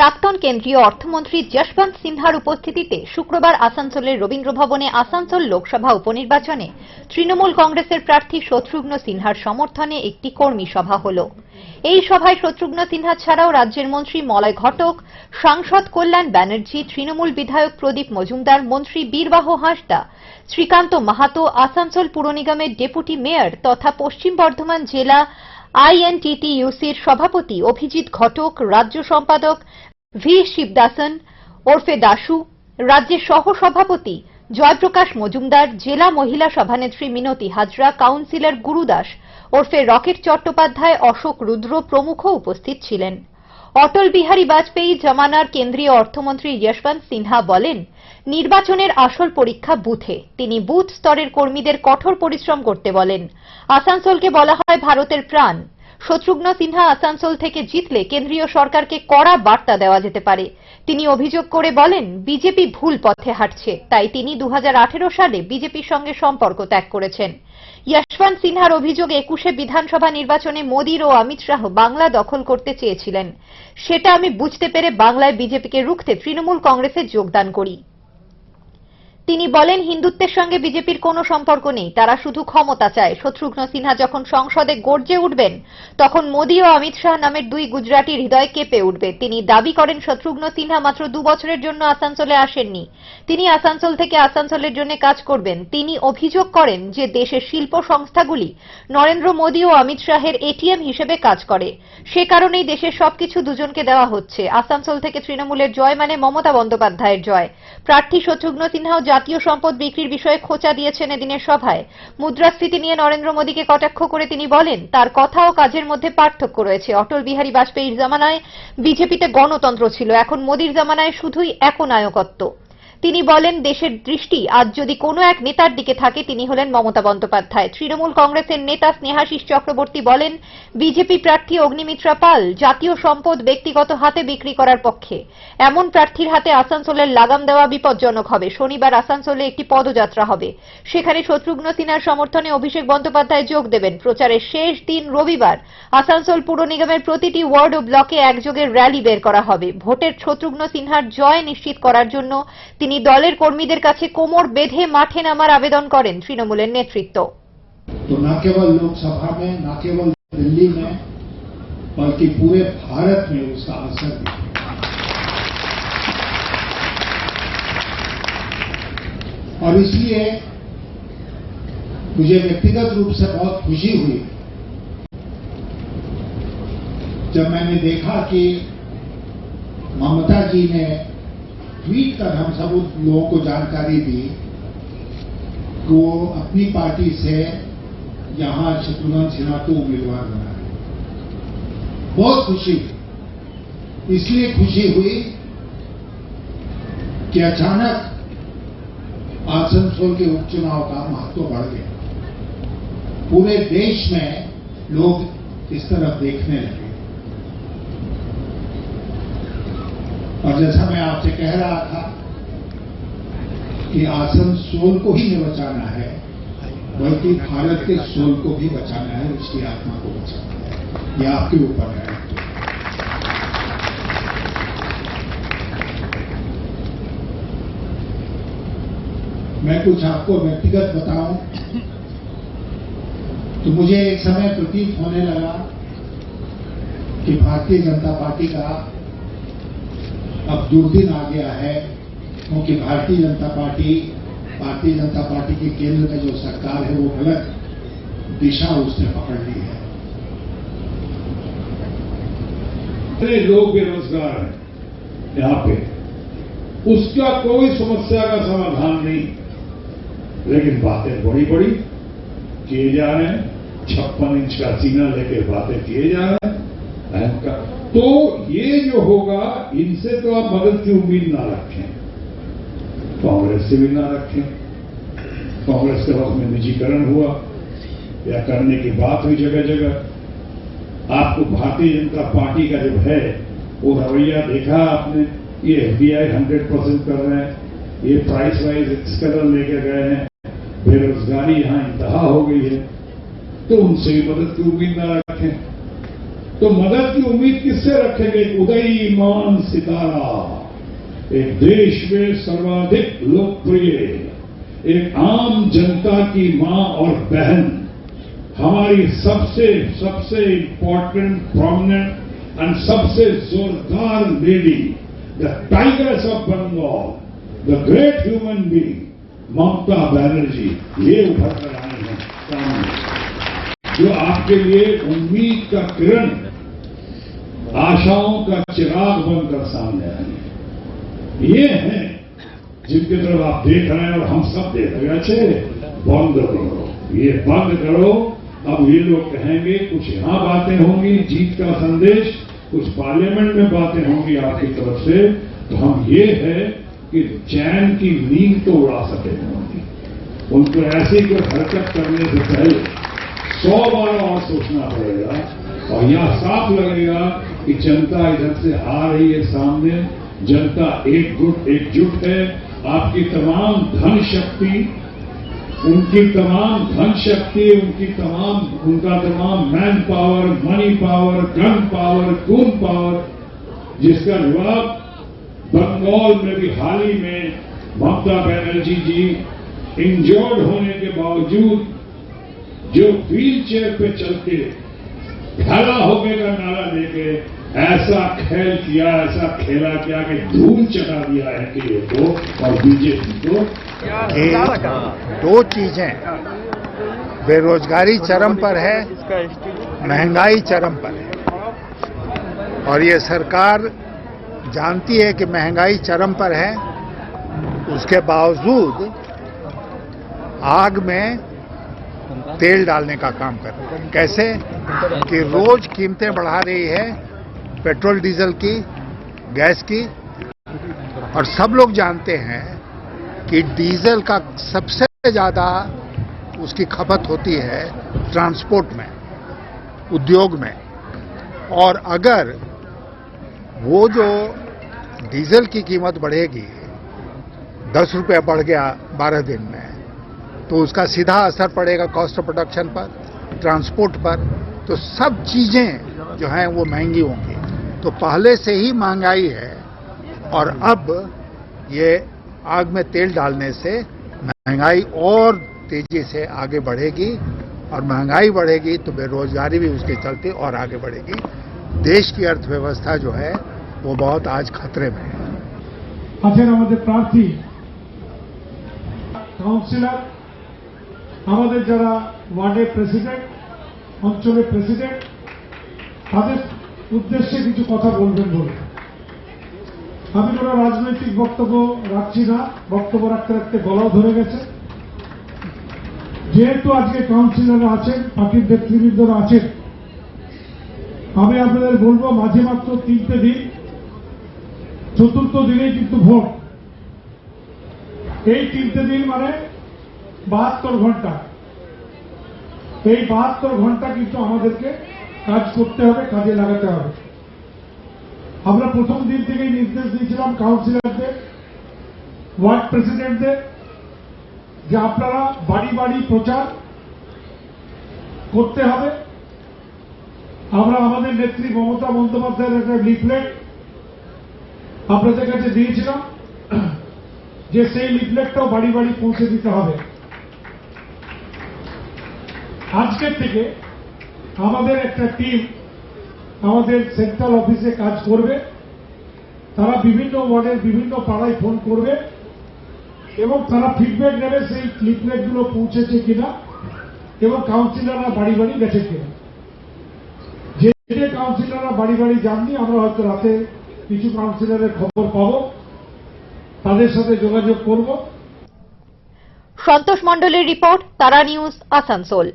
প্রাক্তন কেন্দ্রীয় অর্থমন্ত্রী যশবন্ত সিনহার উপস্থিতিতে শুক্রবার আসানসোলের রবীন্দ্র ভবনে আসানসোল লোকসভা উপনির্বাচনে তৃণমূল কংগ্রেসের প্রার্থী শত্রুঘ্ন সিনহার সমর্থনে একটি কর্মী সভা হল। এই সভায় শত্রুঘ্ন সিনহা ছাড়াও রাজ্যের মন্ত্রী মলয় ঘটক, সাংসদ কল্যাণ ব্যানার্জি, তৃণমূল বিধায়ক প্রদীপ মজুমদার, মন্ত্রী বীরবাহু হাঁসদা, শ্রীকান্ত মাহাতো, আসানসোল পুর নিগমের ডেপুটি মেয়র তথা পশ্চিম বর্ধমান জেলা আইএনটিটিইউসির সভাপতি অভিজিৎ ঘটক, রাজ্য সম্পাদক ভি শিবদাসন ওরফে দাশু, রাজ্যের সহ সভাপতি জয়প্রকাশ মজুমদার, জেলা মহিলা সভানেত্রী মিনতি হাজরা, কাউন্সিলর গুরুদাস ওরফে রকেট চট্টোপাধ্যায়, অশোক রুদ্র প্রমুখ উপস্থিত ছিলেন। অটল বিহারী বাজপেয়ী জমানার কেন্দ্রীয় অর্থমন্ত্রী যশবন্ত সিনহা বলেন, নির্বাচনের আসল পরীক্ষা বুথে। তিনি বুথ স্তরের কর্মীদের কঠোর পরিশ্রম করতে বলেন। আসানসোলকে বলা হয় ভারতের প্রাণ। শত্রুঘ্ন সিনহা আসানসোল থেকে জিতলে কেন্দ্রীয় সরকারকে কড়া বার্তা দেওয়া যেতে পারে। তিনি অভিযোগ করে বলেন, বিজেপি ভুল পথে হাঁটছে, তাই তিনি 2018 সালে বিজেপির সঙ্গে সম্পর্ক ত্যাগ করেছেন। যশবন্ত সিনহার অভিযোগ 21শে বিধানসভা নির্বাচনে মোদীর ও অমিত শাহ বাংলা দখল করতে চেয়েছিলেন। সেটা আমি বুঝতে পেরে বাংলায় বিজেপিকে রুখতে তৃণমূল কংগ্রেসে যোগদান করি। তিনি বলেন, হিন্দুত্বের সঙ্গে বিজেপির কোনো সম্পর্ক নেই, তারা শুধু ক্ষমতা চায়। শত্রুঘ্ন সিনহা যখন সংসদে গর্জে উঠবেন তখন মোদী ও অমিত শাহ নামের দুই গুজরাটির হৃদয় কেঁপে উঠবে। তিনি দাবি করেন, শত্রুঘ্ন সিনহা মাত্র 2 বছরের জন্য আসানসোলে আসেননি, তিনি আসানসোল থেকে আসানসোলের জন্য কাজ করবেন। তিনি অভিযোগ করেন যে দেশের শিল্প সংস্থাগুলি নরেন্দ্র মোদী ও অমিত শাহের এটিএম হিসেবে কাজ করে, সে কারণেই দেশের সবকিছু দুজনকে দেওয়া হচ্ছে। আসানসোল থেকে তৃণমূলের জয় মানে মমতা বন্দ্যোপাধ্যায়ের জয়। প্রার্থী শত্রুঘ্ন সিনহাও জাতীয় সম্পদ বিক্রির বিষয়ে খোঁচা দিয়েছেন এদিনের সভায়। মুদ্রাস্ফীতি নিয়ে নরেন্দ্র মোদীকে কটাক্ষ করে তিনি বলেন, তার কথা ও কাজের মধ্যে পার্থক্য রয়েছে। অটল বিহারী বাজপেয়ীর জামানায় বিজেপিতে গণতন্ত্র ছিল, এখন মোদীর জামানায় শুধুই একনায়কত্ব। তিনি বলেন, দেশের দৃষ্টি আজ যদি কোনো এক নেতার দিকে থাকে তিনি হলেন মমতা বন্দ্যোপাধ্যায়। তৃণমূল কংগ্রেসের নেতা স্নেহাশিস চক্রবর্তী বলেন, বিজেপি প্রার্থী অগ্নিমিত্রা পাল জাতীয় সম্পদ ব্যক্তিগত হাতে বিক্রি করার পক্ষে। এমন প্রার্থীর হাতে আসানসোলের লাগাম দেওয়া বিপজ্জনক হবে। শনিবার আসানসোলে একটি পদযাত্রা হবে, সেখানে শত্রুঘ্ন সিনহার সমর্থনে অভিষেক বন্দ্যোপাধ্যায় যোগ দেবেন। প্রচারের শেষ দিন রবিবার আসানসোল পুর নিগমের প্রতিটি ওয়ার্ড ও ব্লকে একযোগে র্যালি বের করা হবে। ভোটের শত্রুঘ্ন সিনহার জয় নিশ্চিত করার জন্য তিনি দলের কর্মীদের কাছে কোমর বেঁধে মাঠে নামার আবেদন করেন তৃণমূলের নেতৃত্ব। तो न केवल लोकसभा में, न केवल दिल्ली में, बल्कि पूरे भारत में उसका असर दिखेगा। और इसलिए मुझे व्यक्तिगत रूप से बहुत खुशी हुई जब मैंने देखा कि ममता जी ने ट्वीट कर हम सब लोगों को जानकारी दी कि वो अपनी पार्टी से यहां शत्रुघ्न सिन्हा को उम्मीदवार बना है। बहुत खुशी, इसलिए खुशी हुई कि अचानक आसनसोल के उपचुनाव का महत्व बढ़ गया। पूरे देश में लोग इस तरफ देखने लगे। और जैसा मैं आपसे कह रहा था कि आसनसोल को ही नहीं बचाना है, बल्कि भारत के सोल को भी बचाना है, उसकी आत्मा को बचाना है। यह आपके ऊपर है। मैं कुछ आपको व्यक्तिगत बताऊं तो मुझे एक समय प्रतीत होने लगा कि भारतीय जनता पार्टी का अब दुर्दिन आ गया है, क्योंकि भारतीय जनता पार्टी के केंद्र में जो सरकार है वो गलत दिशा उसने पकड़ ली है। इतने लोग बेरोजगार हैं यहाँ पे, उसका कोई समस्या का समाधान नहीं, लेकिन बातें बड़ी बड़ी किए जा रहे हैं। 56 इंच का सीना लेकर बातें किए जा रहे हैं अहंकार। तो ये जो होगा, इनसे तो आप मदद की उम्मीद ना रखें, कांग्रेस से भी ना रखें। कांग्रेस के वक्त में निजीकरण हुआ या करने की बात हुई जगह जगह। आपको भारतीय जनता पार्टी का जो है वो रवैया देखा आपने, ये एफडीआई 100% कर रहे हैं, ये प्राइस वाइज कदर लेके गए हैं, बेरोजगारी यहां इंतहा हो गई है, तो उनसे भी मदद की उम्मीद ना रखें। तो मदद की उम्मीद किससे रखेंगे? उदयीमान सितारा, एक देश में सर्वाधिक लोकप्रिय, एक आम जनता की मां और बहन, हमारी सबसे इंपॉर्टेंट, प्रोमिनेंट एंड सबसे जोरदार lady, the tigers of Bengal, the great human being Mamata Banerjee, ये उभर कर आए हैं सामने, जो आपके लिए उम्मीद का किरण, आशाओं का चिराग बनकर सामने आए हैं। ये हैं जिनकी तरफ आप देख रहे हैं और हम सब देख रहे हैं। अच्छे, बंद करो, ये बंद करो। अब ये लोग कहेंगे, कुछ यहां बातें होंगी जीत का संदेश, कुछ पार्लियामेंट में बातें होंगी आपकी तरफ से, तो हम ये है कि चैन की नींद तो उड़ा सके। उनको ऐसी कोई हरकत करने से पहले 100 बार और सोचना पड़ेगा। और यहां साफ लगेगा कि जनता इधर से आ रही है सामने, जनता एकजुट है। आपकी तमाम धन शक्ति, उनका तमाम man power, money power, gun power, खून पावर, जिसका जवाब बंगाल में भी हाल ही में ममता बनर्जी जी इंजर्ड होने के बावजूद जो व्हील चेयर पे चलते खड़ा होके का नारा देके ऐसा खेल किया, ऐसा खेला किया कि धूल चढ़ा दिया है कि को और बीजेपी को। दो चीजें, बेरोजगारी चरम पर है, महंगाई चरम पर है, और ये सरकार जानती है कि महंगाई चरम पर है, उसके बावजूद आग में तेल डालने का काम कर रही है। कैसे कि रोज कीमतें बढ़ा रही है, पेट्रोल डीजल की, गैस की, और सब लोग जानते हैं कि डीजल का सबसे ज्यादा उसकी खपत होती है ट्रांसपोर्ट में, उद्योग में। और अगर वो जो डीजल की कीमत बढ़ेगी, 10 रुपये बढ़ गया 12 दिन में, तो उसका सीधा असर पड़ेगा कॉस्ट ऑफ प्रोडक्शन पर, ट्रांसपोर्ट पर, तो सब चीजें जो हैं वो महंगी होंगी। तो पहले से ही महंगाई है, और अब ये आग में तेल डालने से महंगाई और तेजी से आगे बढ़ेगी, और महंगाई बढ़ेगी तो बेरोजगारी भी उसके चलते और आगे बढ़ेगी। देश की अर्थव्यवस्था जो है वो बहुत आज खतरे में है। আছেন আমাদের প্রার্থী, কাউন্সিলর, আমাদের যারা ওয়ার্ডের প্রেসিডেন্ট, অঞ্চলের প্রেসিডেন্ট, তাদের উদ্দেশ্যে কিছু কথা বলবেন বলে আমি কোনো রাজনৈতিক বক্তব্য রাখছি না। বক্তব্য রাখতে রাখতে গলাও ধরে গেছে। যেহেতু আজকে কাউন্সিলররা আছেন, পার্টির নেতৃবৃন্দরা আছেন, আমি আপনাদের বলবো মাঝে মাত্র 3টে দিন, চতুর্থ দিনেই কিন্তু ভোট। এই 3টে দিন মানে 72 ঘন্টা। এই 72 ঘন্টা কিন্তু আমাদেরকে কাজ করতে হবে, কাজে লাগাতে হবে। আমরা প্রথম দিন থেকেই নির্দেশ দিয়েছিলাম কাউন্সিলরদের, ওয়ার্ড প্রেসিডেন্টদের, যে আপনারা বাড়ি বাড়ি প্রচার করতে হবে। আমরা আমাদের নেত্রী মমতা বন্দ্যোপাধ্যায়ের একটা লিফলেট আপনাদের কাছে দিয়েছিলাম, যে সেই লিফলেটটাও বাড়ি বাড়ি পৌঁছে দিতে হবে। আজকের থেকে আমাদের একটা টিম আমাদের সেন্ট্রাল অফিসে কাজ করবে। তারা বিভিন্ন ওয়ার্ডের বিভিন্ন পাড়ায় ফোন করবে এবং তারা ফিডব্যাক নেবে সেই লিফলেটগুলো পৌঁছেছে কিনা এবং কাউন্সিলররা বাড়ি বাড়ি গেছে কিনা। যে কাউন্সিলররা বাড়ি বাড়ি যাননি, আমরা হয়তো রাতে কিছু কাউন্সিলরের খবর পাবো, তাদের সাথে যোগাযোগ করব। সন্তোষ মণ্ডলের রিপোর্ট, তারা নিউজ, আসানসোল।